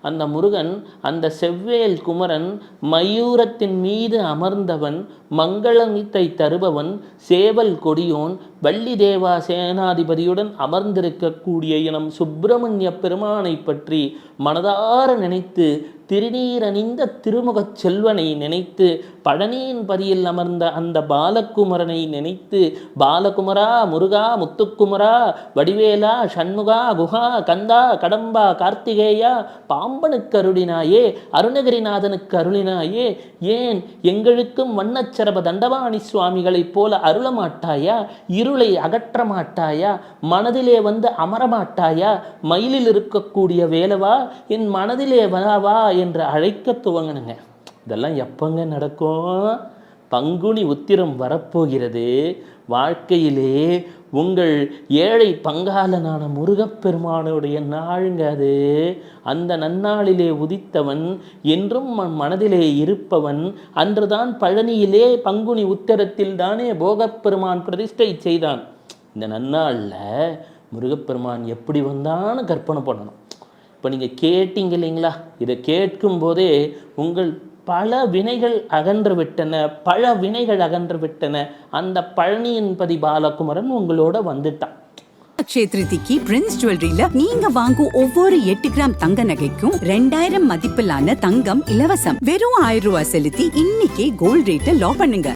அந்த முருகன் அந்த செவ்வேல் குமரன் மயூரத்தின் மீது அமர்ந்தவன், மங்களத்தை தருபவன், சேவல் கொடியோன், வள்ளி தேவா சேனாதிபதியுடன் அமர்ந்திருக்கக்கூடிய இனம் சுப்பிரமணிய பெருமானை பற்றி மனதார நினைத்து, திருநீரணிந்த திருமுகச் செல்வனை நினைத்து, பழனியின் பதியில் அமர்ந்த அந்த பாலகுமரனை நினைத்து, பாலகுமரா, முருகா, முத்துக்குமரா, வடிவேலா, சண்முகா, குஹா, கந்தா, கடம்பா, கார்த்திகேயா, பாம்பனுக்கு அருளினாயே, அருணகிரிநாதனுக்கு அருளினாயே, ஏன் எங்களுக்கும் வண்ணச்சரப தண்டபாணி சுவாமிகளைப் போல அருளமாட்டாயா? இருளை அகற்ற மாட்டாயா? மனதிலே வந்து அமரமாட்டாயா? மயிலில் இருக்கக்கூடிய வேலவா, என் மனதிலே வா என்று அழைக்க துவங்கணுங்க. இதெல்லாம் எப்பங்க நடக்கும்? பங்குனி உத்திரம் வரப்போகிறது. வாழ்க்கையிலே உங்கள் ஏழை பங்காளனான முருகப்பெருமானுடைய நாளுங்க அது. அந்த நன்னாளிலே உதித்தவன், என்றும் மனதிலே இருப்பவன். அன்றுதான் பழனியிலே பங்குனி உத்திரத்தில் தானே போகப்பெருமான் பிரதிஷ்டை செய்தான். இந்த நன்னாளில் முருகப்பெருமான் எப்படி வந்தான்னு கற்பனை பண்ணணும். இப்போ நீங்கள் கேட்டீங்க இல்லைங்களா? இதை கேட்கும் போதே உங்கள் பல வினைகள் அகன்று விட்டன, பல வினைகள் அகன்று விட்டன. அந்த பழனியின் பதி பாலகுமரன் உங்களோட வந்துட்டான். க்ஷேத்ரிதிக்கு பிரின்ஸ் ஜுவல்லரியில நீங்க வாங்கும் ஒவ்வொரு 8 கிராம் தங்க நகைக்கும் 2000 மதிப்பிலான தங்கம் இலவசம். வெறும் 1000 ரூபாய் செலுத்தி இன்னைக்கே கோல்ட் ரேட்டை லாக் பண்ணுங்க.